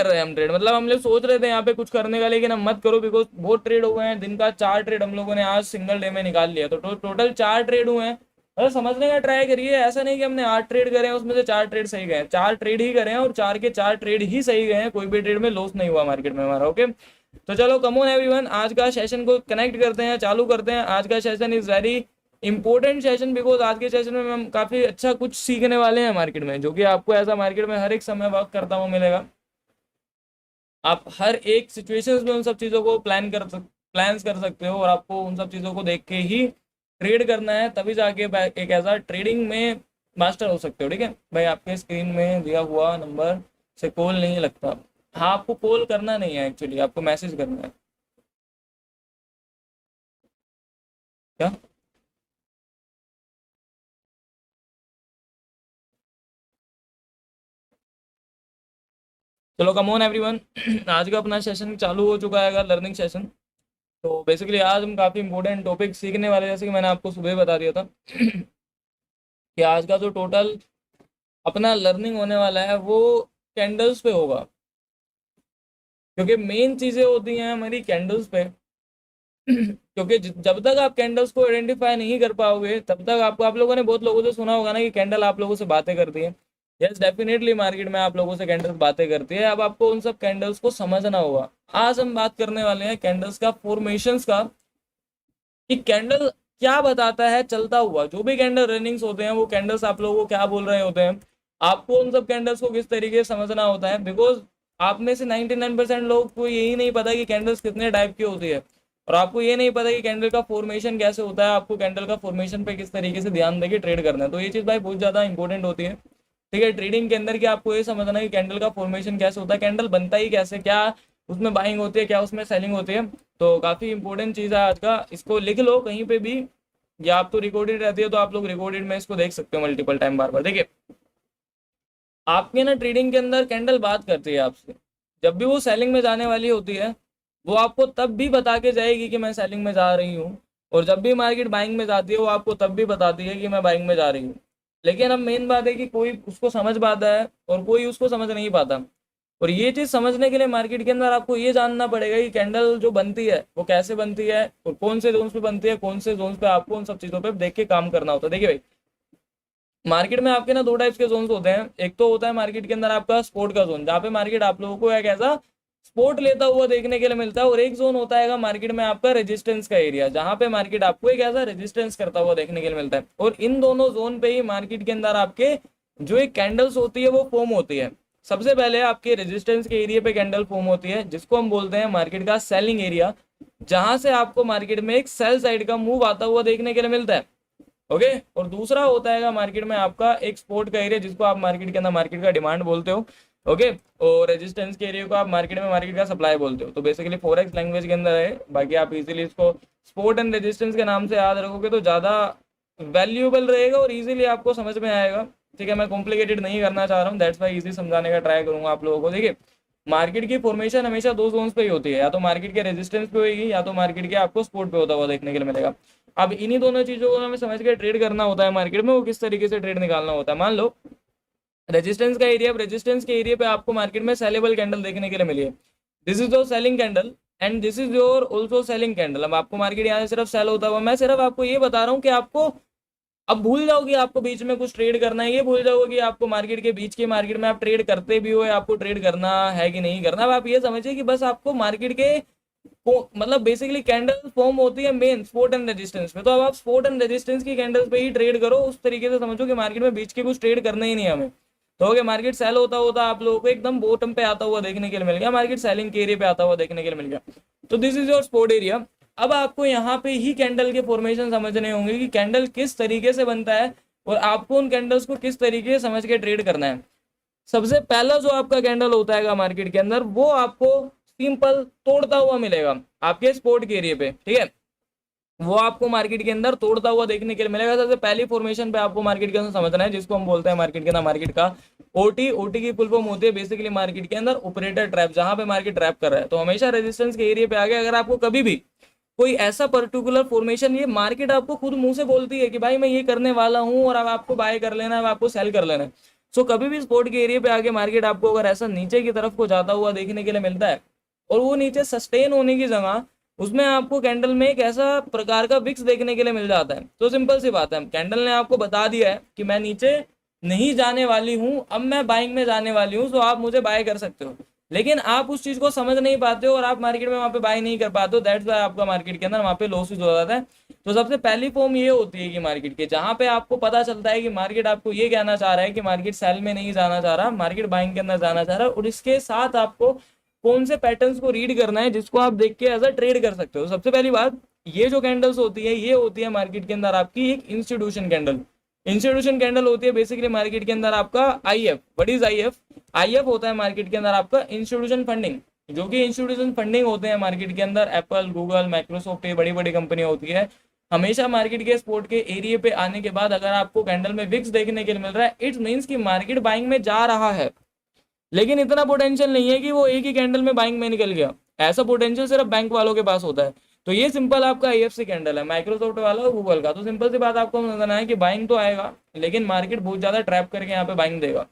कर रहे हैं हम ट्रेड, मतलब हम लोग सोच रहे थे यहाँ पे कुछ करने का, लेकिन हम मत करो बिकॉज बहुत ट्रेड हो गए हैं। दिन का 4 ट्रेड हम लोगों ने आज सिंगल डे में निकाल लिया, तो टोटल 4 ट्रेड हुए हैं। मतलब समझने का ट्राई करिए, ऐसा नहीं कि हमने 8 ट्रेड करे हैं उसमें से 4 ट्रेड सही गए हैं, 4 ट्रेड ही करे हैं और 4 के 4 ट्रेड ही सही गए हैं, कोई भी ट्रेड में लॉस नहीं हुआ मार्केट में हमारा। ओके, तो चलो कम ऑन एवरीवन, आज का सेशन को कनेक्ट करते हैं, चालू करते हैं। आज का session is very important session because आज के सेशन में हम काफी अच्छा कुछ सीखने वाले हैं मार्केट में, जो कि आपको ऐसा मार्केट में हर एक समय वर्क करता हुआ मिलेगा। आप हर एक सिचुएशंस में उन सब चीज़ों को प्लान्स कर सकते हो, और आपको उन सब चीज़ों को देख के ही ट्रेड करना है, तभी जाके एक ऐसा ट्रेडिंग में मास्टर हो सकते हो। ठीक है भाई, आपके स्क्रीन में दिया हुआ नंबर से कॉल नहीं लगता। हाँ, आपको कॉल करना नहीं है, एक्चुअली आपको मैसेज करना है। क्या? चलो कम ऑन एवरीवन, आज का अपना सेशन चालू हो चुका है, लर्निंग सेशन। तो बेसिकली आज हम काफ़ी इंपॉर्टेंट टॉपिक सीखने वाले हैं, जैसे कि मैंने आपको सुबह बता दिया था कि आज का जो टोटल अपना लर्निंग होने वाला है वो कैंडल्स पे होगा, क्योंकि मेन चीज़ें होती हैं हमारी कैंडल्स पे। क्योंकि जब तक आप कैंडल्स को आइडेंटिफाई नहीं कर पाओगे तब तक आपको, आप लोगों ने बहुत लोगों से सुना होगा ना कि कैंडल आप लोगों से बातें करती है। यस डेफिनेटली, मार्केट में आप लोगों से कैंडल्स बातें करती है। अब आपको उन सब कैंडल्स को समझना होगा। आज हम बात करने वाले हैं कैंडल्स का, फॉर्मेशंस का, कि कैंडल क्या बताता है चलता हुआ। जो भी कैंडल रनिंग्स होते हैं वो कैंडल्स आप लोगों को क्या बोल रहे होते हैं, आपको उन सब कैंडल्स को किस तरीके से समझना होता है। बिकॉज आप में से 99% लोग को यही नहीं पता कि कैंडल्स कितने टाइप की होती है, और आपको ये नहीं पता कि कैंडल का फॉर्मेशन कैसे होता है। आपको कैंडल का फॉर्मेशन पे किस तरीके से ध्यान देके ट्रेड करना है, तो ये चीज़ भाई बहुत ज़्यादा इंपॉर्टेंट होती है। ठीक है, ट्रेडिंग के अंदर कि आपको ये समझना है कि कैंडल का फॉर्मेशन कैसे होता है, कैंडल बनता ही कैसे, क्या उसमें बाइंग होती है, क्या उसमें सेलिंग होती है। तो काफ़ी इंपॉर्टेंट चीज़ है आज का, इसको लिख लो कहीं पे भी, या आप तो रिकॉर्डेड रहती है तो आप लोग रिकॉर्डेड में इसको देख सकते हो मल्टीपल टाइम, बार बार। देखिए, आपके ना ट्रेडिंग के अंदर कैंडल बात करती है आपसे। जब भी वो सेलिंग में जाने वाली होती है वो आपको तब भी बता के जाएगी कि मैं सेलिंग में जा रही हूँ, और जब भी मार्केट बाइंग में जाती है वो आपको तब भी बताती है कि मैं बाइंग में जा रही हूँ। लेकिन अब मेन बात है कि कोई उसको समझ पाता है और कोई उसको समझ नहीं पाता। और ये चीज़ समझने के लिए मार्केट के अंदर आपको ये जानना पड़ेगा कि कैंडल जो बनती है वो कैसे बनती है, और कौन से जोन्स पे बनती है, कौन से जोन्स पे आपको उन सब चीज़ों पे देख के काम करना होता है। देखिए भाई, मार्केट में आपके ना दो टाइप्स के जोन्स होते हैं। एक तो होता है मार्केट के अंदर आपका स्पोर्ट का जोन, जहाँ पे मार्केट आप लोगों को एक ऐसा स्पोर्ट लेता हुआ देखने के लिए मिलता है, और एक जोन होता है मार्केट में आपका रेजिस्टेंस का एरिया, जहाँ पे मार्केट आपको एक ऐसा रेजिस्टेंस करता हुआ देखने के लिए मिलता है। और इन दोनों जोन पे ही मार्केट के अंदर आपके जो एक कैंडल्स होती है वो फॉर्म होती है। सबसे पहले आपके रेजिस्टेंस के एरिया पे कैंडल फॉर्म होती है, जिसको हम बोलते हैं मार्केट का सेलिंग एरिया, जहां से आपको मार्केट में एक सेल साइड का मूव आता हुआ देखने के लिए मिलता है। ओके, और दूसरा होता है मार्केट में आपका एक सपोर्ट का एरिया, जिसको आप मार्केट के अंदर मार्केट का डिमांड बोलते हो। ओके, और रेजिस्टेंस के एरिया को आप मार्केट में मार्केट का सप्लाई बोलते हो। तो बेसिकली फॉरेक्स लैंग्वेज के अंदर है, बाकी आप इजीली इसको सपोर्ट एंड रेजिस्टेंस के नाम से याद रखोगे तो ज़्यादा वैल्यूएबल रहेगा और इजीली आपको समझ में आएगा। ठीक है, मैं कॉम्प्लिकेटेड नहीं करना चाह रहा हूँ, दैट्स वाई इजी समझाने का ट्राई करूंगा आप लोगों को। देखिए, मार्केट की फॉर्मेशन हमेशा दो जोन्स पे ही होती है, या तो मार्केट के रेजिस्टेंस पे होगी या तो मार्केट के आपको सपोर्ट पे होता हुआ देखने के लिए मिलेगा। अब इन्हीं दोनों चीज़ों को हमें समझ के ट्रेड करना होता है मार्केट में, वो किस तरीके से ट्रेड निकालना होता है। मान लो रेजिस्टेंस का एरिया, रेजिस्टेंस के एरिया पे आपको मार्केट में सेलेबल कैंडल देखने के लिए मिली है। This is your selling candle and this is your also selling candle. अब आपको मार्केट यहाँ से सिर्फ सेल होता हुआ, मैं सिर्फ आपको ये बता रहा हूँ कि आपको अब भूल जाओगे आपको बीच में कुछ ट्रेड करना है, ये भूल जाओगे कि आपको मार्केट के बीच के मार्केट में आप ट्रेड करते भी हो, आपको ट्रेड करना है कि नहीं करना। अब आप ये समझिए कि बस आपको मार्केट के मतलब बेसिकली कैंडल फॉर्म होती है मेन सपोर्ट एंड रेजिस्टेंस पे, तो अब आप सपोर्ट एंड रेजिस्टेंस की कैंडल्स पे ही ट्रेड करो। उस तरीके से समझो कि मार्केट में बीच के कुछ ट्रेड करना ही नहीं है हमें। तो हो गया, मार्केट सेल होता होता आप लोगों को एकदम बॉटम पे आता हुआ देखने के लिए मिल गया, मार्केट सेलिंग के एरिया पे आता हुआ देखने के लिए मिल गया। तो this is your support area. अब आपको यहाँ पे ही कैंडल के फॉर्मेशन समझने होंगे कि कैंडल किस तरीके से बनता है और आपको उन कैंडल्स को किस तरीके से समझ के ट्रेड करना है। सबसे पहला जो आपका कैंडल होता है मार्केट के अंदर, वो आपको सिंपल तोड़ता हुआ मिलेगा आपके सपोर्ट के एरिया पे। ठीक है, वो आपको मार्केट के अंदर तोड़ता हुआ देखने के लिए मिलेगा। सबसे पहली फॉर्मेशन पे आपको मार्केट के अंदर समझना है, जिसको हम बोलते हैं मार्केट के अंदर मार्केट का ओटी। ओटी की फुल फॉर्म होती है बेसिकली मार्केट के अंदर ऑपरेटर ट्रैप, जहां पे मार्केट ट्रैप कर रहा है। तो हमेशा रेजिस्टेंस के एरिया पे आगे अगर आपको कभी भी कोई ऐसा पर्टिकुलर फॉर्मेशन, ये मार्केट आपको खुद मुंह से बोलती है कि भाई मैं ये करने वाला हूं और अब आपको बाय कर लेना है, अब आपको सेल कर लेना है। सो कभी भी सपोर्ट के एरिया पे आके मार्केट आपको अगर ऐसा नीचे की तरफ को जाता हुआ देखने के लिए मिलता है और वो नीचे सस्टेन होने की जगह उसमें आपको कैंडल में एक ऐसा प्रकार का विक्स देखने के लिए मिल जाता है, तो सिंपल सी बात है, कैंडल ने आपको बता दिया है कि मैं नीचे नहीं जाने वाली हूँ, अब मैं बाइंग में जाने वाली हूँ, तो आप मुझे बाय कर सकते हो। लेकिन आप उस चीज को समझ नहीं पाते हो और आप मार्केट में वहां पे बाय नहीं कर पाते हो, दैट्स वाई आपका मार्केट के अंदर वहां पे लॉसेस हो जाता है। तो सबसे पहली फॉर्म ये होती है कि मार्केट के जहां पे आपको पता चलता है कि मार्केट आपको ये कहना चाह रहा है कि मार्केट सेल में नहीं जाना चाह रहा, मार्केट बाइंग के अंदर जाना चाह रहा है, और इसके साथ आपको कौन से पैटर्न्स को रीड करना है जिसको आप देख के एज अ ट्रेड कर सकते हो। सबसे पहली बात, ये जो कैंडल्स होती है ये होती है मार्केट के अंदर आपकी एक इंस्टीट्यूशन कैंडल। इंस्टीट्यूशन कैंडल होती है बेसिकली मार्केट के अंदर आपका if. What is if? If होता है मार्केट के अंदर आपका इंस्टीट्यूशन फंडिंग। जो कि इंस्टीट्यूशन फंडिंग होते हैं मार्केट के अंदर, एप्पल, गूगल, माइक्रोसॉफ्ट, ये बड़ी बड़ी कंपनी होती है। हमेशा मार्केट के सपोर्ट के एरिया पे आने के बाद अगर आपको कैंडल में विक्स देखने के लिए मिल रहा है, इट मीन्स कि मार्केट बाइंग में जा रहा है। लेकिन इतना पोटेंशियल नहीं है कि वो एक ही कैंडल में बाइंग में निकल गया, ऐसा पोटेंशियल सिर्फ बैंक वालों के पास होता है। तो ये सिंपल आपका आईएफसी कैंडल है, माइक्रोसॉफ्ट वाला और गूगल का। तो सिंपल सी बात आपको समझना है कि बाइंग तो आएगा, लेकिन मार्केट बहुत ज्यादा ट्रैप करके यहाँ पे बाइंग देगा।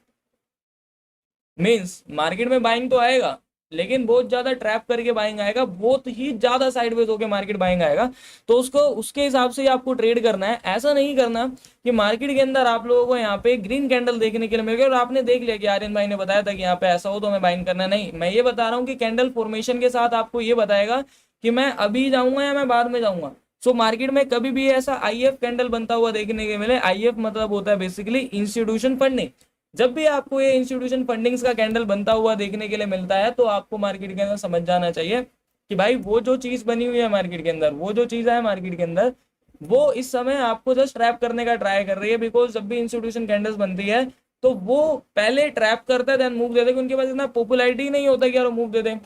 मीन्स मार्केट में बाइंग तो आएगा लेकिन बहुत ज्यादा ट्रैप करके बाइंग आएगा, बहुत ही ज्यादा साइडवेज होकर मार्केट बाइंग आएगा। तो उसको उसके हिसाब से आपको ट्रेड करना है। ऐसा नहीं करना कि मार्केट के अंदर आप लोगों को यहाँ पे ग्रीन कैंडल देखने के लिए मिल गया और आपने देख लिया कि आर्यन भाई ने बताया था कि यहाँ पे ऐसा हो तो हमें बाइंग करना नहीं। मैं ये बता रहा हूँ कि कैंडल फॉर्मेशन के साथ आपको ये बताएगा कि मैं अभी जाऊंगा या मैं बाद में जाऊंगा। सो मार्केट में कभी भी ऐसा आईएफ कैंडल बनता हुआ देखने के मिले, आईएफ मतलब होता है बेसिकली इंस्टीट्यूशन फंडिंग। जब भी आपको ये इंस्टीट्यूशन फंडिंग्स का कैंडल बनता हुआ देखने के लिए मिलता है तो आपको मार्केट के अंदर समझ जाना चाहिए कि भाई वो जो चीज बनी हुई है मार्केट के अंदर, वो जो चीज है मार्केट के अंदर, वो इस समय आपको जस्ट ट्रैप करने का ट्राई कर रही है। बिकॉज जब भी इंस्टीट्यूशन कैंडल्स बनती है तो वो पहले ट्रैप करता है देन मूव दे देगा। उनके पास इतना पॉपुलैरिटी नहीं होता कि यार वो मूव दे दे।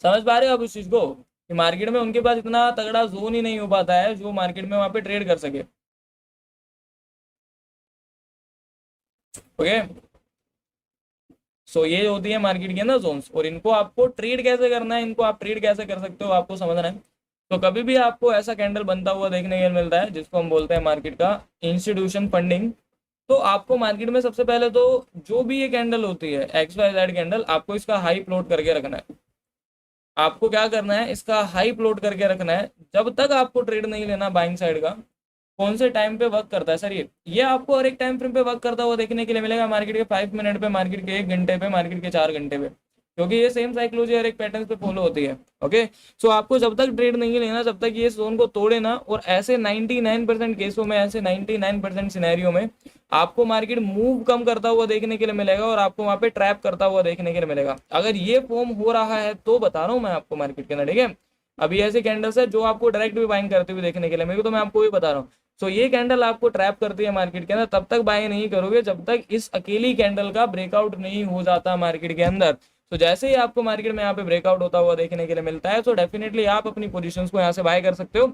समझ पा रहे हो आप उस चीज को कि मार्केट में उनके पास इतना तगड़ा जोन ही नहीं हो पाता है जो मार्केट में वहां पे ट्रेड कर सके। ओके, सो ये होती है मार्केट के अंदर जोन्स, और इनको आपको ट्रेड कैसे करना है, इनको आप ट्रेड कैसे कर सकते हो आपको समझना है। तो कभी भी आपको ऐसा कैंडल बनता हुआ देखने के लिए मिलता है जिसको हम बोलते हैं मार्केट का इंस्टीट्यूशन फंडिंग, तो आपको मार्केट में सबसे पहले तो जो भी ये कैंडल होती है XYZ कैंडल, आपको इसका हाई प्लॉट करके रखना है। आपको क्या करना है, इसका हाई प्लॉट करके रखना है। जब तक आपको ट्रेड नहीं लेना बाइंग साइड का, कौन से टाइम पे वर्क करता है सर ये आपको हर एक टाइम फ्रेम पे वर्क करता हुआ देखने के लिए मिलेगा, मार्केट के 5 मिनट पे, मार्केट के 1 घंटे पे, मार्केट के 4 घंटे पे, क्योंकि ये सेम साइकोलॉजी हर एक पैटर्न पे फॉलो होती है। ओके, सो आपको जब तक ट्रेड नहीं लेना, जब तक ये जोन को तोड़े ना, और ऐसे 99% केसों में, ऐसे 99% सिनेरियो में आपको मार्केट मूव कम करता हुआ देखने के लिए मिलेगा और आपको वहां पे ट्रैप करता हुआ देखने के लिए मिलेगा। अगर ये फॉर्म हो रहा है तो बता रहा हूँ मैं आपको मार्केट के अंदर, ठीक है। अभी ऐसे कैंडल्स है जो आपको डायरेक्ट भी बाइंग करते हुए देखने के लिए मिलेगा, तो मैं आपको ये बता रहा हूँ। सो ये कैंडल आपको ट्रैप करती है मार्केट के अंदर, तब तक बाय नहीं करोगे जब तक इस अकेली कैंडल का ब्रेकआउट नहीं हो जाता मार्केट के अंदर। तो जैसे ही आपको मार्केट में यहाँ पे ब्रेकआउट होता हुआ देखने के लिए मिलता है तो डेफिनेटली आप अपनी पोजीशंस को यहाँ से बाय कर सकते हो,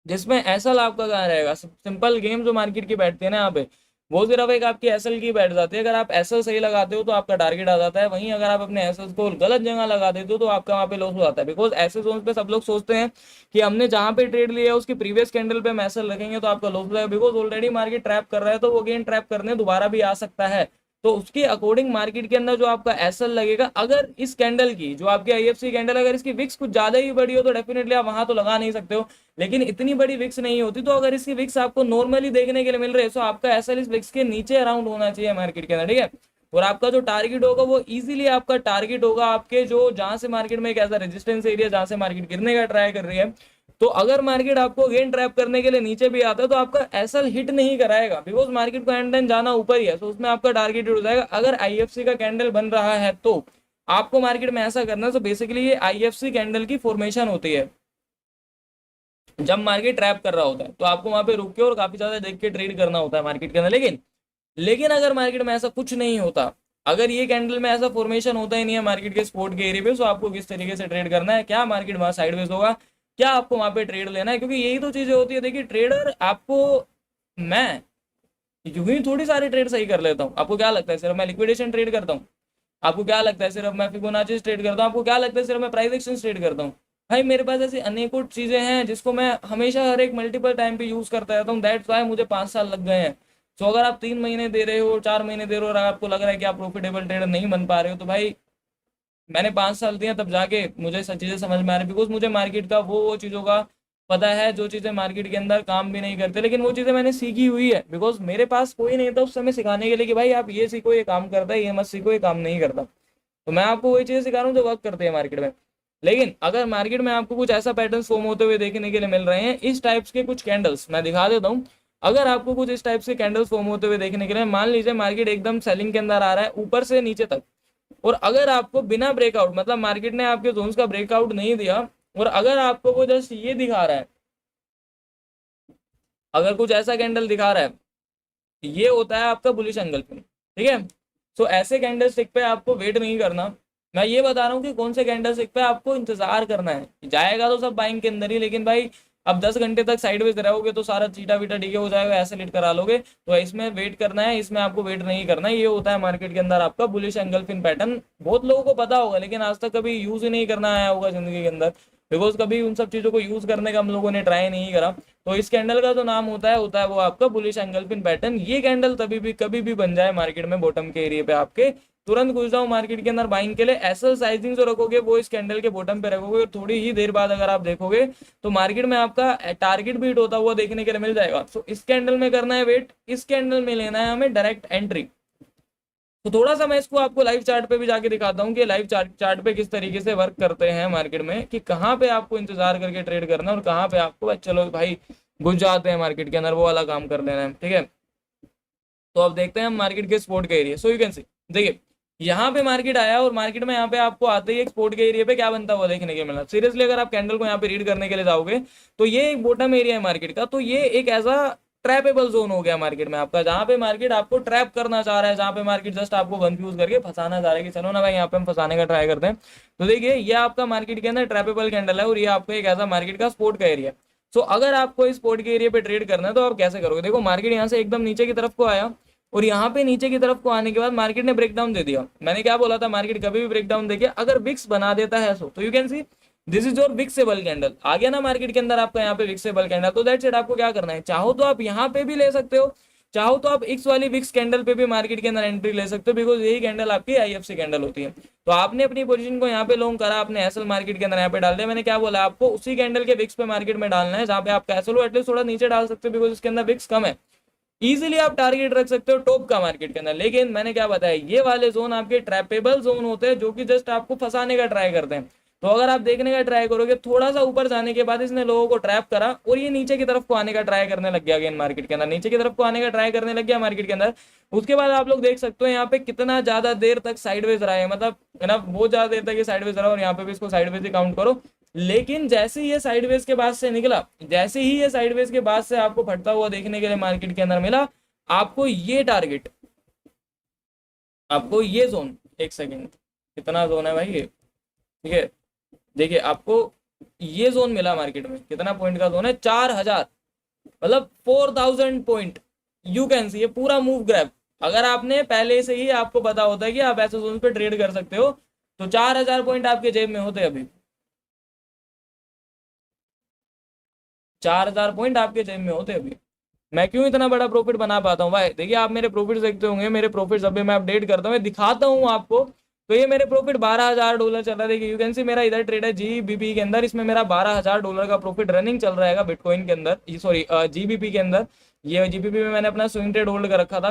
जिसमें एसएल आपका कहाँ रहेगा। सिंपल गेम जो मार्केट की बैठती है ना यहाँ पे, वो सिर्फ एक आपकी एसएल की बैठ जाती है। अगर आप एसएल सही लगाते हो तो आपका टारगेट आ जाता है, वहीं अगर आप अपने एसएल को गलत जगह लगा देते हो तो आपका वहाँ पे लॉस हो जाता है। बिकॉज ऐसे जोन पे सब लोग सोचते हैं कि हमने जहाँ पे ट्रेड लिया है उसकी प्रीवियस कैंडल पे हम एसएल रखेंगे तो आपका लॉस हो जाएगा। बिकॉज ऑलरेडी मार्केट ट्रैप कर रहा है तो वो अगेन ट्रैप करने दोबारा भी आ सकता है। तो उसके अकॉर्डिंग मार्केट के अंदर जो आपका एसएल लगेगा, अगर इस कैंडल की जो आपकी आईएफसी कैंडल, अगर इसकी विक्स कुछ ज्यादा ही बड़ी हो तो डेफिनेटली आप वहां तो लगा नहीं सकते हो, लेकिन इतनी बड़ी विक्स नहीं होती। तो अगर इसकी विक्स आपको नॉर्मली देखने के लिए मिल रही है तो आपका एसएल इस विक्स के नीचे अराउंड होना चाहिए मार्केट के अंदर, ठीक है। और आपका जो टारगेट होगा वो इजीली आपका टारगेट होगा आपके जो जहां से मार्केट में एक ऐसा रेजिस्टेंस एरिया जहां से मार्केट गिरने का ट्राई कर रही है। तो अगर मार्केट आपको गेन ट्रैप करने के लिए नीचे भी आता है तो आपका एसएल हिट नहीं कराएगा, बिकॉज मार्केट को एंड टाइम जाना ऊपर ही है, तो उसमें आपका टारगेट हो जाएगा। अगर आईएफसी का कैंडल बन रहा है तो आपको मार्केट में ऐसा करना है। तो बेसिकली ये आईएफसी कैंडल की फॉर्मेशन होती है जब मार्केट ट्रैप कर रहा होता है, तो आपको वहां पे रुक के और काफी ज्यादा देख के ट्रेड करना होता है मार्केट के अंदर। लेकिन अगर मार्केट में ऐसा कुछ नहीं होता, अगर ये कैंडल में ऐसा फॉर्मेशन होता ही नहीं है मार्केट के सपोर्ट के एरिया पे, तो आपको किस तरीके से ट्रेड करना है, क्या मार्केट वहां साइडवेज होगा, क्या आपको वहां पे ट्रेड लेना है, क्योंकि यही तो चीजें होती है। देखिए ट्रेडर आपको, मैं यूं ही थोड़ी सारी ट्रेड सही कर लेता हूँ। आपको क्या लगता है सिर्फ मैं लिक्विडेशन ट्रेड करता हूँ? आपको क्या लगता है सिर्फ मैं फिबोनाची ट्रेड करता हूँ? आपको क्या लगता है सिर्फ मैं प्राइस एक्शन ट्रेड करता हूँ? भाई मेरे पास ऐसी अनेकों चीजें हैं जिसको मैं हमेशा हर एक मल्टीपल टाइम पे यूज करता रहता हूँ। दैट्स वाई मुझे 5 साल लग गए हैं। सो अगर आप 3 महीने दे रहे हो, 4 महीने दे रहे हो और आपको लग रहा है कि आप प्रॉफिटेबल ट्रेडर नहीं बन पा रहे हो, तो भाई मैंने 5 साल दिया तब जाके मुझे सब चीज़ें समझ में आ रही, बिकॉज मुझे मार्केट का वो चीज़ों का पता है जो चीज़ें मार्केट के अंदर काम भी नहीं करते, लेकिन वो चीज़ें मैंने सीखी हुई है, बिकॉज मेरे पास कोई नहीं था उस समय सिखाने के लिए कि भाई आप ये सीखो ये काम करता है, ये मत सीखो ये काम नहीं करता। तो मैं आपको वही चीज़ें सिखा रहा हूँ जो वर्क करते हैं मार्केट में। लेकिन अगर मार्केट में आपको कुछ ऐसा पैटर्न फॉर्म होते हुए देखने के लिए मिल रहे हैं, इस टाइप्स के कुछ कैंडल्स मैं दिखा देता हूँ। अगर आपको कुछ इस टाइप्स के कैंडल्स फॉर्म होते हुए देखने के लिए, मान लीजिए मार्केट एकदम सेलिंग के अंदर आ रहा है ऊपर से नीचे तक, और अगर आपको बिना ब्रेकआउट, मतलब मार्केट ने आपके जोन्स का ब्रेकआउट नहीं दिया, और अगर आपको वो जस्ट ये दिखा रहा है, अगर कुछ ऐसा कैंडल दिखा रहा है, ये होता है आपका बुलिश एंगल्फिंग, ठीक है। सो ऐसे कैंडल स्टिक पे आपको वेट नहीं करना। मैं ये बता रहा हूँ कि कौन से कैंडल स्टिक पे आपको इंतजार करना है, जाएगा तो सब बाइंग के अंदर ही, लेकिन भाई अब 10 घंटे तक साइडवेज रहोगे तो सारा चीटा वीटा डीके हो जाएगा, ऐसे लेट करा लोगे, तो इसमें वेट करना है, इसमें आपको वेट नहीं करना है। ये होता है मार्केट के अंदर आपका बुलिश एंगल्फिन पैटर्न। बहुत लोगों को पता होगा लेकिन आज तक कभी यूज ही नहीं करना आया होगा जिंदगी के अंदर, बिकॉज कभी उन सब चीज़ों को यूज करने का हम लोगों ने ट्राई नहीं करा। तो इस कैंडल का जो नाम होता है वो आपका बुलिश एंगल्फिन पैटर्न। ये कैंडल तभी भी कभी भी बन जाए मार्केट में बॉटम के एरिया पे, आपके तुरंत घुस जाओ मार्केट के अंदर बाइंग के लिए। ऐसा साइजिंग जो रखोगे वो इस कैंडल के बॉटम पे रखोगे, और थोड़ी ही देर बाद अगर आप देखोगे तो मार्केट में आपका टारगेट बीट होता हुआ देखने के लिए मिल जाएगा। तो इस कैंडल में करना है वेट, इस कैंडल में लेना है हमें डायरेक्ट एंट्री। तो थोड़ा सा मैं इसको आपको लाइव चार्ट पे भी जाके दिखाता हूँ कि लाइव चार्ट पे किस तरीके से वर्क करते हैं मार्केट में, कि कहाँ पे आपको इंतजार करके ट्रेड करना है और कहाँ पे आपको चलो भाई घुस जाते हैं मार्केट के अंदर, वो वाला काम कर लेना है, ठीक है। तो अब देखते हैं हम मार्केट के स्पोर्ट के एरिया। सो यू कैन सी, देखिए यहाँ पे मार्केट आया, और मार्केट में यहाँ पे आपको आते ही एक स्पोर्ट के एरिया पे क्या बनता हुआ देखने के मिला। सीरियसली अगर आप कैंडल को यहाँ पे रीड करने के लिए जाओगे तो ये एक बॉटम एरिया है मार्केट का, तो ये एक ऐसा ट्रैपेबल जोन हो गया मार्केट में आपका, जहाँ पे मार्केट आपको ट्रैप करना चाह रहा है, जहाँ पे मार्केट जस्ट आपको कंफ्यूज करके फंसाना चाह रहा है कि चलो ना भाई यहाँ पे हम फंसाने का ट्राई करते हैं। तो देखिए ये आपका मार्केट के अंदर ट्रैपेबल कैंडल है, और ये आपका एक ऐसा मार्केट का स्पोर्ट का एरिया। सो अगर आपको इस स्पोर्ट के एरिया पे ट्रेड करना है तो आप कैसे करोगे। देखो मार्केट यहाँ से एकदम नीचे की तरफ को आया, और यहाँ पे नीचे की तरफ को आने के बाद मार्केट ने ब्रेकडाउन दे दिया। मैंने क्या बोला था, मार्केट कभी भी ब्रेकडाउन देखिए अगर विक्स बना देता है तो you can see this is your विक्सेबल कैंडल। आ गया ना मार्केट के अंदर आपका यहाँ पे विक्सेबल कैंडल, तो दैट्स इट। आपको क्या करना है, चाहो तो आप यहाँ पे भी ले सकते हो, चाहो तो आप एक्स वाली विक्स कैंडल पे भी मार्केट के अंदर एंट्री ले सकते हो, बिकॉज यही कैंडल आपकी आईएफसी कैंडल होती है। तो आपने अपनी पोजीशन को यहाँ पे लॉन्ग करा, आपने एसएल मार्केट के अंदर यहाँ पे डाल दिया। मैंने क्या बोला आपको, उसी कैंडल के विक्स पे मार्केट में डालना है जहाँ पे आप एसएल एटलीस्ट थोड़ा नीचे डाल सकते हो, बिकॉज इसके अंदर विक्स कम है। इजीली आप टारगेट रख सकते हो टॉप का मार्केट के अंदर। लेकिन मैंने क्या बताया, ये वाले जोन आपके ट्रैपेबल जोन होते हैं जो कि जस्ट आपको फंसाने का ट्राई करते हैं। तो अगर आप देखने का ट्राई करोगे, थोड़ा सा ऊपर जाने के बाद इसने लोगों को ट्रैप करा और ये नीचे की तरफ को आने का ट्राई करने लग गया, अगेन मार्केट के अंदर नीचे की तरफ को आने का ट्राई करने लग गया मार्केट के अंदर। उसके बाद आप लोग देख सकते हो यहाँ पे कितना ज्यादा देर तक साइडवेज रहा है, मतलब है ना, बहुत ज्यादा देर तक ये साइडवेज रहा, और यहाँ पे भी इसको साइडवेज ही काउंट करो। लेकिन जैसे ही ये साइडवेज के बाद से निकला, जैसे ही ये साइडवेज के बाद से आपको फटता हुआ देखने के लिए मार्केट के अंदर मिला, आपको ये टारगेट, आपको ये जोन, एक सेकेंड कितना जोन है भाई ये, ठीक है। देखिए आपको ये जोन मिला मार्केट में, कितना पॉइंट का जोन है, 4000, मतलब 4000 पॉइंट। यू कैन सी ये पूरा मूव ग्रैब। अगर आपने पहले से ही आपको पता होता है कि आप ऐसे जोन पे ट्रेड कर सकते हो, तो 4000 पॉइंट आपके जेब में होते अभी, 4000 पॉइंट आपके जेब में होते अभी। मैं क्यों इतना बड़ा प्रॉफिट बना पाता हूँ भाई, देखिए आप मेरे प्रॉफिट देखते होंगे, मेरे प्रॉफिट्स अभी मैं अपडेट करता हूँ, मैं दिखाता हूँ आपको। तो ये मेरे प्रॉफिट $12,000 चल रहा है। देखिए यू कैन सी मेरा इधर ट्रेड है जीबीपी के अंदर, इसमें मेरा $12,000 का प्रॉफिट रनिंग चल रहा है बिटकॉइन के अंदर, सॉरी जीबीपी के अंदर। ये जीबीपी में मैंने अपना स्विंग ट्रेड होल्ड कर रखा था,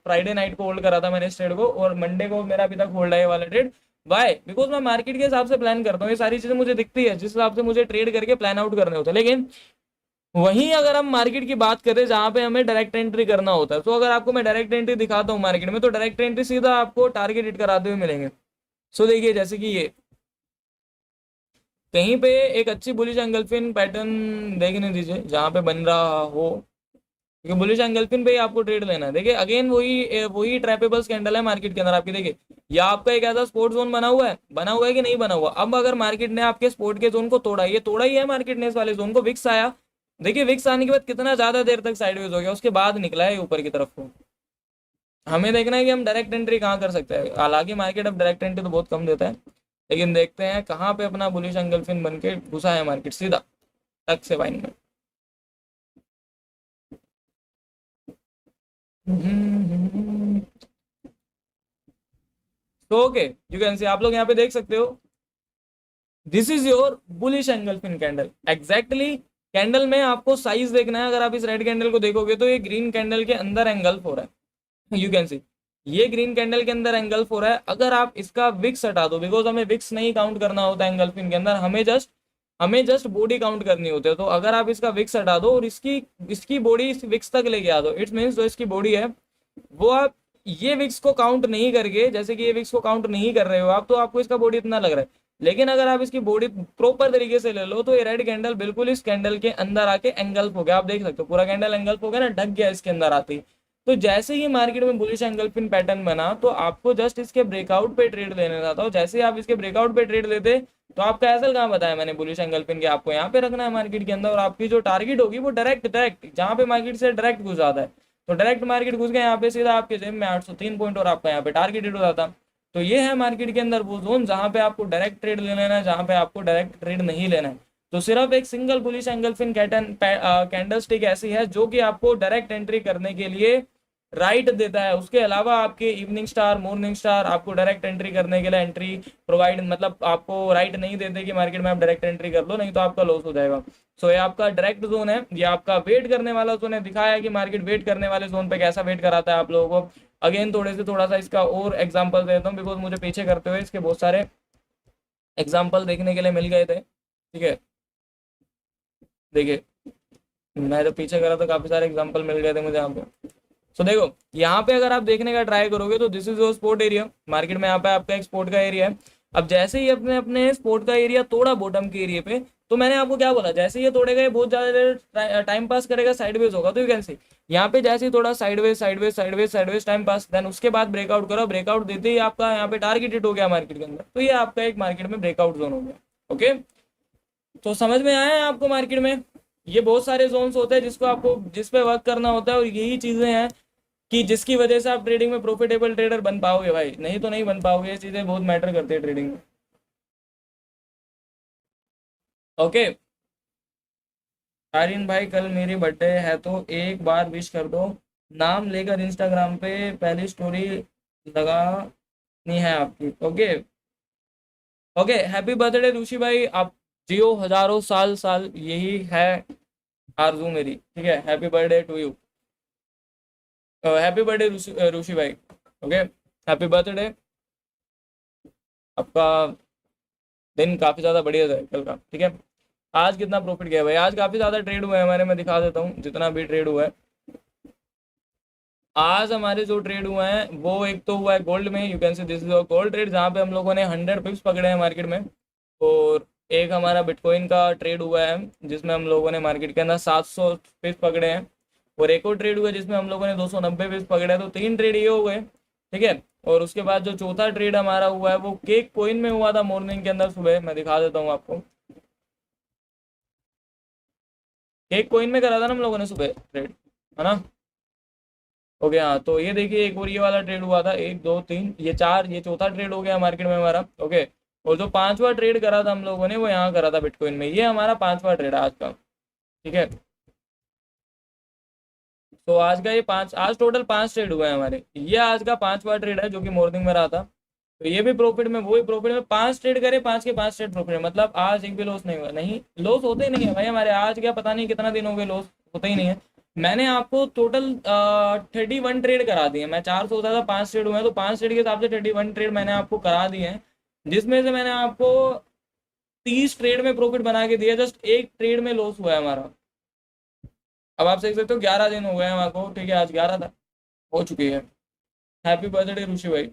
फ्राइडे नाइट को होल्ड करा था मैंने इस ट्रेड को, और मंडे को मेरा अभी तक होल्ड है ये वाला ट्रेड। वाई, बिकॉज मैं मार्केट के हिसाब से प्लान करता हूँ, ये सारी चीजें मुझे दिखती है जिस हिसाब से मुझे ट्रेड करके प्लान आउट करने होते हैं। लेकिन वहीं अगर हम मार्केट की बात करें जहां पे हमें डायरेक्ट एंट्री करना होता है, तो अगर आपको मैं डायरेक्ट एंट्री दिखाता हूँ मार्केट में, तो डायरेक्ट एंट्री सीधा आपको टारगेट हिट कराते हुए मिलेंगे। सो देखिए जैसे कि ये कहीं पे एक अच्छी बुलिश एंगल्फिन पैटर्न देखने दीजिए जहां पे बन रहा हो, क्योंकि बुलिश एंगल्फिन पे ही आपको ट्रेड लेना है। देखिए अगेन वही ट्रैपेबल कैंडल है मार्केट के अंदर आपकी। देखिए या आपका एक ऐसा स्पोर्ट जोन बना हुआ है कि नहीं बना हुआ। अब अगर मार्केट ने आपके स्पोर्ट के जोन को तोड़ा, ये तोड़ा ही है मार्केट ने इस वाले जोन को, विक्स आया, देखिए विक्स आने के बाद कितना ज्यादा देर तक साइडवेज हो गया, उसके बाद निकला है ऊपर की तरफ को। हमें देखना है कि हम डायरेक्ट एंट्री कहाँ कर सकते हैं। हालांकि मार्केट अब डायरेक्ट एंट्री तो बहुत कम देता है, लेकिन देखते हैं कहाँ पे अपना बुलिश एंगल्फिन बन के घुसा है मार्केट सीधा टक से बाइंग में। तो ओके, यू कैन सी, आप लोग यहाँ पे देख सकते हो, this is your bullish engulfing candle. Exactly candle में आपको साइज देखना है। अगर आप इस रेड कैंडल को देखोगे तो ये ग्रीन कैंडल के अंदर एंगल्फ हो रहा है, यू कैन सी, ये ग्रीन कैंडल के अंदर एंगल्फ हो रहा है। अगर आप इसका विक्स हटा दो, बिकॉज हमें विक्स नहीं काउंट करना होता है एंगल्फिन के अंदर, हमें जस्ट बॉडी काउंट करनी होती है। तो अगर आप इसका विक्स हटा दो और इसकी इसकी बॉडी इस विक्स तक लेके आ दो, इट्स मीन्स जो इसकी बॉडी है वो आप ये विक्स को काउंट नहीं करके, जैसे कि ये विक्स को काउंट नहीं कर रहे हो आप, तो आपको इसका बॉडी इतना लग रहा है। लेकिन अगर आप इसकी बॉडी प्रॉपर तरीके से ले लो तो ये रेड कैंडल बिल्कुल इस कैंडल के अंदर आके एंगल्फ हो गया। आप देख सकते हो पूरा कैंडल एंगल्फ हो गया ना, ढक गया इसके अंदर आते ही। तो जैसे ही मार्केट में बुलिश एंगल्फिन पैटर्न बना तो आपको जस्ट इसके ब्रेकआउट पे ट्रेड लेने था। जैसे ही आप इसके ब्रेकआउट पे ट्रेड लेते तो आपका एसएल कहाँ बताया मैंने बुलिश एंगल्फिन के, आपको यहाँ पे रखना है मार्केट के अंदर, और आपकी जो टारगेट होगी वो डायरेक्ट डायरेक्ट जहाँ पे मार्केट से डायरेक्ट घुस जाता है। तो डायरेक्ट मार्केट घुस गया यहाँ पे सीधा आपके जेब में 803 पॉइंट और आपका यहाँ पे टारगेटेड हो जाता। तो ये है मार्केट के अंदर वो जोन जहाँ पे आपको डायरेक्ट ट्रेड ले लेना है, जहाँ पे आपको डायरेक्ट ट्रेड नहीं लेना है। तो सिर्फ एक single bullish engulfing candle stick ऐसी है जो कि आपको डायरेक्ट एंट्री करने के लिए राइट देता है। उसके अलावा आपके इवनिंग स्टार, मॉर्निंग स्टार आपको डायरेक्ट एंट्री करने के लिए एंट्री प्रोवाइड, मतलब आपको राइट नहीं देते कि मार्केट में आप डायरेक्ट एंट्री कर लो, नहीं तो आपका लॉस हो जाएगा। सो ये आपका डायरेक्ट जोन है, ये आपका वेट करने वाला जोन है। दिखाया कि मार्केट वेट करने वाले जोन पे कैसा वेट कराता है आप लोगों को। अगेन थोड़ा सा इसका और एग्जाम्पल देता हूँ, बिकॉज मुझे पीछे करते हुए इसके बहुत सारे एग्जाम्पल देखने के लिए मिल गए थे। ठीक है, देखिए मैं जब पीछे करा तो काफी सारे एग्जाम्पल मिल गए थे मुझे यहाँ पे। सो देखो यहाँ पे अगर आप देखने का ट्राई करोगे तो this is your sport area. Market में यहाँ पे आपका एक स्पोर्ट का एरिया है। अब जैसे ही अपने अपने स्पोर्ट का एरिया तोड़ा बॉटम के एरिया पे, तो मैंने आपको क्या बोला, जैसे ही ये तोड़ेगा ये बहुत ज्यादा देर टाइम पास करेगा, साइडवेज होगा। तो यू कैन सी यहाँ पे जैसे ही थोड़ा sideways sideways sideways sideways time pass, then उसके बाद ब्रेकआउट करो, ब्रेकआउट देते ही आपका यहाँ पे टारगेट हिट हो गया मार्केट के अंदर। तो ये आपका एक मार्केट में ब्रेकआउट जोन हो गया। ओके, तो समझ में आया है आपको मार्केट में ये बहुत सारे जोन्स होते हैं जिसको आपको जिस पे वर्क करना होता है, और यही चीजें हैं कि जिसकी वजह से आप ट्रेडिंग में प्रॉफिटेबल ट्रेडर बन पाओगे भाई, नहीं तो नहीं बन पाओगे। ये चीजें बहुत मैटर करती है ट्रेडिंग में। ओके आर्यन भाई, कल मेरी बर्थडे है तो एक बार विश कर दो, नाम लेकर इंस्टाग्राम पे पहली स्टोरी लगानी है आपकी। Okay okay, happy birthday Rishi भाई, आप जियो हजारों साल साल, यही है आरजू मेरी। ठीक है, happy birthday to you, happy birthday Rishi भाई। ओके, हैप्पी बर्थडे, आपका दिन काफ़ी ज़्यादा बढ़िया जाए कल का। ठीक है, आज कितना प्रॉफिट गया भाई, आज काफ़ी ज़्यादा ट्रेड हुआ है हमारे, मैं दिखा देता हूँ जितना भी ट्रेड हुआ है। आज हमारे जो ट्रेड हुए हैं वो एक तो हुआ है गोल्ड में, you can see this is gold trade, जहाँ पे हम लोगों ने 100 पिप्स पकड़े हैं मार्केट में। और एक हमारा बिटकॉइन का ट्रेड हुआ है जिसमें हम लोगों ने मार्केट के अंदर 700 पिप्स पकड़े हैं। और एक और ट्रेड हुआ है जिसमें हम लोगों ने 290 पिप्स पकड़े हैं। तो 3 ट्रेड ये हो गए। ठीक है, और उसके बाद जो चौथा ट्रेड हमारा हुआ है वो केक कॉइन में हुआ था मॉर्निंग के अंदर सुबह, मैं दिखा देता हूँ आपको। केक कॉइन में करा था ना हम लोगों ने सुबह ट्रेड, है ना। ओके हाँ, तो ये देखिए एक और ये वाला ट्रेड हुआ था, 1 2 3 ये 4, ये चौथा ट्रेड हो गया मार्केट में हमारा। ओके, और जो पांचवा ट्रेड करा था हम लोगों ने वो यहाँ करा था बिटकॉइन में, ये हमारा पांचवा ट्रेड है आज का। ठीक है, तो आज का ये आज टोटल 5 ट्रेड हुए हैं हमारे, ये आज का पांचवा ट्रेड है जो कि मॉर्निंग में रहा था। तो ये भी प्रॉफिट में, वही प्रॉफिट में 5 ट्रेड करे, 5 के 5 ट्रेड प्रॉफिट में, मतलब आज एक भी लॉस नहीं हुआ। नहीं लॉस होते ही नहीं है भाई हमारे, आज क्या पता नहीं कितना दिन हो गए लॉस होते ही नहीं है। मैंने आपको टोटल 31 ट्रेड करा दिए, मैं 4 सोचा था 5 ट्रेड हुए हैं, तो 5 ट्रेड के हिसाब से 31 ट्रेड मैंने आपको करा दिए हैं, जिसमें से मैंने आपको 30 ट्रेड में प्रॉफिट बना के दिया, जस्ट एक ट्रेड में लॉस हुआ है हमारा। अब आप देख सकते हो 11 दिन हो गए हैं हमारे को। ठीक है, आज 11 था हो चुकी है। हैप्पी बर्थडे ऋषि भाई।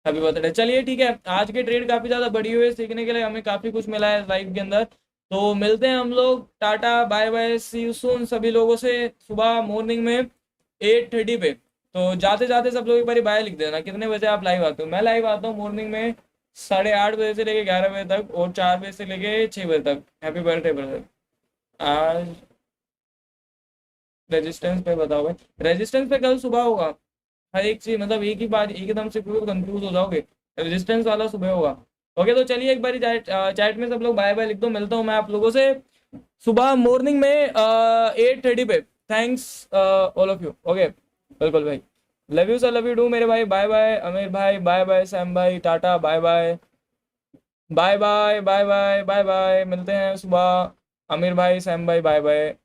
Happy birthday. चलिए ठीक है, आज के ट्रेड काफ़ी ज़्यादा बढ़ी हुई है, सीखने के लिए हमें काफ़ी कुछ मिला है लाइफ के अंदर। तो मिलते हैं हम लोग, टाटा bye bye, see you soon सभी लोगों से सुबह मॉर्निंग में 8:30 पे। तो जाते जाते सब लोग एक बार बाय लिख देना, कितने बजे आप लाइव आते हो। मैं लाइव आता हूँ मॉर्निंग में 8:30 बजे से लेके 11 बजे तक, और 4 बजे से लेके 6 बजे तक। Happy birthday brother. आज रेजिस्टेंस पे बताओ भाई, रेजिस्टेंस पे कल सुबह होगा हर एक चीज, मतलब एक ही बात एकदम से पूरे कंफ्यूज हो जाओगे। रेजिस्टेंस वाला सुबह होगा। ओके, तो चलिए एक बार चैट में सब लोग बाय बाय लिख दो, मिलता हूँ मैं आप लोगों से सुबह मॉर्निंग में 8:30 पे। Thanks all of you. Okay बिल्कुल भाई, love you sir, love you do मेरे भाई। बाय बाय अमीर भाई, बाय बाय सैम भाई, टाटा bye bye bye bye bye bye bye bye, मिलते हैं सुबह। अमीर भाई, सैम भाई, बाय बाय।